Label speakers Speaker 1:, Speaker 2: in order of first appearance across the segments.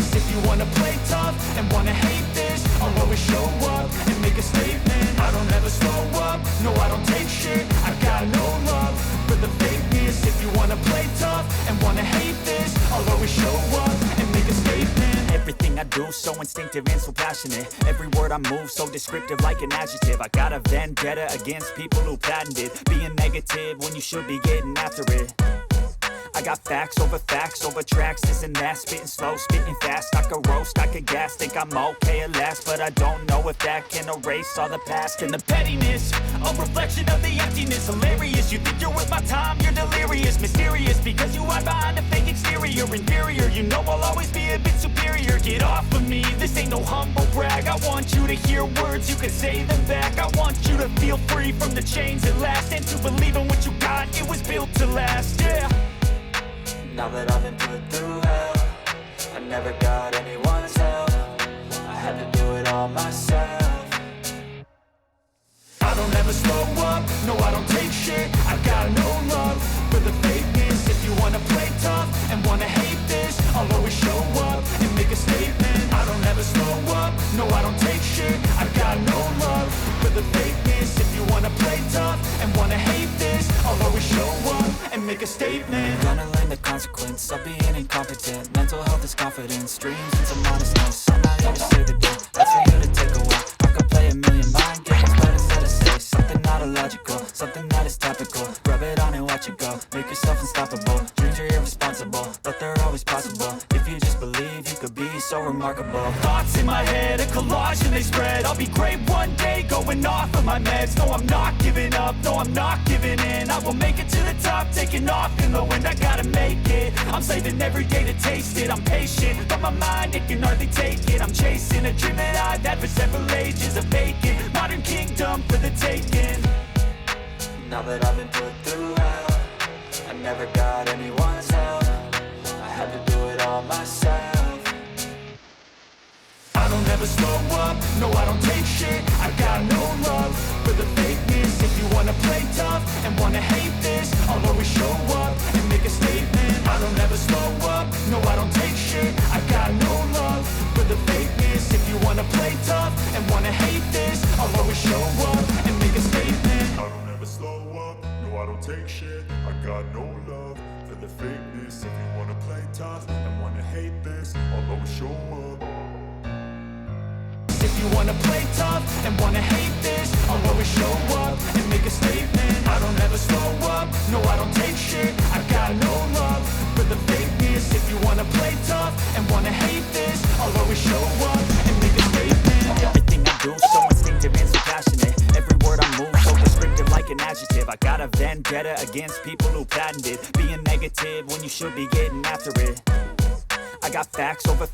Speaker 1: fakeness. If you wanna play tough and wanna hate this, I'll always show up and make a statement. I don't ever slow up, no I don't take shit. I got no love for the fakeness. If you wanna play tough and wanna hate this, I'll always show up and make a statement. Everything I do so instinctive and so passionate. Every word I move so descriptive like an adjective. I got a vendetta against people who patented being negative when you should be getting after it. I got facts over tracks, this and that. Spitting slow, spitting fast, I could roast, I could gas. Think I'm okay at last, but I don't know if that can erase all the past. And the pettiness, a reflection of the emptiness. Hilarious, you think you're worth my time, you're delirious. Mysterious, because you hide behind a fake exterior. Inferior, you know I'll always be a bit superior. Get off of me, this ain't no humble brag. I want you to hear words, you can say them back. I want you to feel free from the chains at last, and to believe in what you got, it was built to last, yeah.
Speaker 2: Now that I've been put through hell, I never got anyone's help. I had to do it all myself.
Speaker 1: I don't ever slow up, no I don't take shit. I got no love for the fakeness. If you wanna play tough and wanna hate this, I'll always show up and make a statement. I don't ever slow up, no I don't take shit. I got no love for the fakeness. If you wanna play tough and wanna hate this, I'll always show up and make a statement.
Speaker 2: Gonna learn the consequence of being incompetent. Mental health is confidence, dreams and some honestness. I'm not here to save the day, that's for you to take away. I could play a million mind games, but instead I say something not illogical, something that is topical. Rub it on and watch it go, make yourself unstoppable. Dreams are irresponsible, but they're always possible. If you just believe, you could be so remarkable.
Speaker 1: Thoughts in my head, a collage and they spread. I'll be great one day, going off of my meds. No, I'm not giving up, no, I'm not giving in. I will make it to the top, taking off in the wind. I gotta make it, I'm saving every day to taste it. I'm patient, but my mind, it can hardly take it. I'm chasing a dream that I've had for several ages. A vacant, modern kingdom for the taking.
Speaker 2: Now that I've been put through hell, I never got anyone's help. I had to do it all myself.
Speaker 1: I don't ever slow up, no I don't take shit. I got no love for the fakeness. If you wanna play tough and wanna hate this, I'll always show up and make a statement. I don't ever slow up, no I don't take shit. I got no love for the fakeness. If you wanna play tough and wanna hate this, I'll always show up and make a statement.
Speaker 3: I don't ever slow up, no I don't take shit. I got no love for the fakeness. If you wanna play tough and wanna hate this, I'll always show up.
Speaker 1: If you wanna play tough and wanna hate this, I'll always show up and make a statement. I don't ever slow up, no I don't take shit. I got no love for the fakeness. If you wanna play tough and wanna hate this, I'll always show up and make a statement. Everything I do so instinctive and so passionate. Every word I move so descriptive like an adjective. I got a vendetta against people who patented being negative when you should be getting after it. I got facts over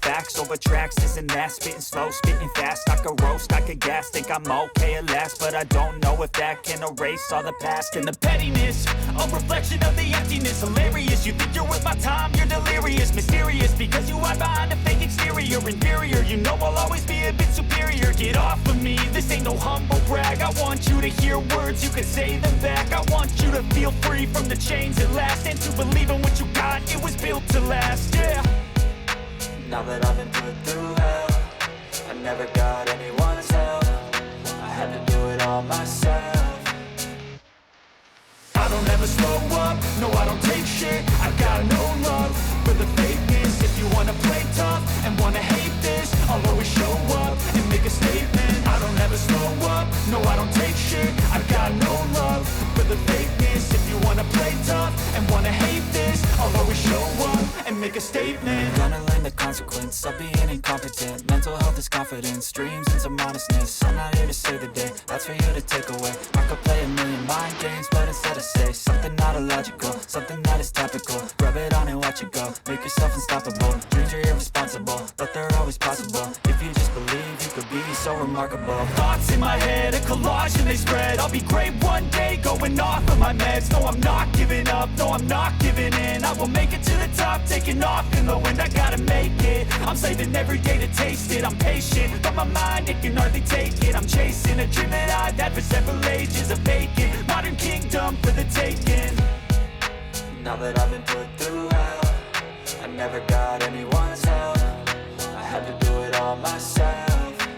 Speaker 1: tracks, this and that. Spitting slow, spitting fast, I could roast, I could gas. Think I'm okay at last, but I don't know if that can erase all the past. And the pettiness, a reflection of the emptiness. Hilarious, you think you're worth my time, you're delirious. Mysterious, because you hide behind a fake exterior. Inferior, you know I'll always be a bit superior. Get off of me, this ain't no humble brag. I want you to hear words, you can say them back. I want you to feel free from the chains at last, and to believe in what you got, it was built to last, yeah.
Speaker 2: Now that I've been put through hell, I never got anyone's help. I had to do it all myself.
Speaker 1: I don't ever slow up, no I don't take shit. I got no love for the fakeness. If you wanna play tough and wanna hate this, I'll always show up and make a statement. I don't ever slow up, no I don't take shit. I got no love for the fakeness. If you wanna play tough and wanna hate this, I'll always show up and make a statement.
Speaker 2: Gonna learn the consequence of being incompetent. Mental health is confidence, dreams and some honestness. I'm not here to save the day, that's for you to take away. I could play a million mind games, but instead I say something not illogical, something that is topical. Rub it on and watch it go, make yourself unstoppable. Dreams are irresponsible, but they're always possible. If you just believe, you could be so remarkable.
Speaker 1: Thoughts in my head, a collage and they spread. I'll be great one day, going off of my meds. No, I'm not giving up, no, I'm not giving in. I will make it to the top, taking off in the wind. I gotta make it, I'm saving every day to taste it. I'm patient, but my mind, it can hardly take it. I'm chasing a dream that I've had for several ages. A vacant, modern kingdom for the taking.
Speaker 2: Now that I've been put through hell, I never got anyone's help. it all myself.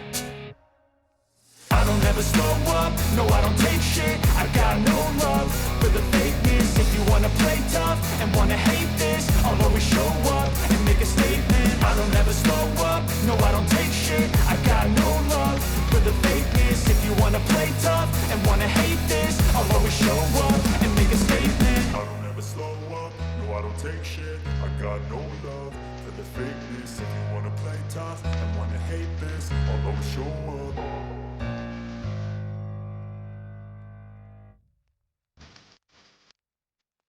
Speaker 1: I don't ever slow up, no I don't take shit. I got no love for the fakeness. If you wanna play tough and wanna hate this, I'll always show up and make a statement. I don't ever slow up, no I don't take shit. I got no love for the fakeness. If you wanna play tough and wanna hate this, I'll always show up and make a statement.
Speaker 3: I don't ever slow up, no I don't take shit. I got no love for the fakeness. If you wanna play tough and wanna hate this, I'll always show up.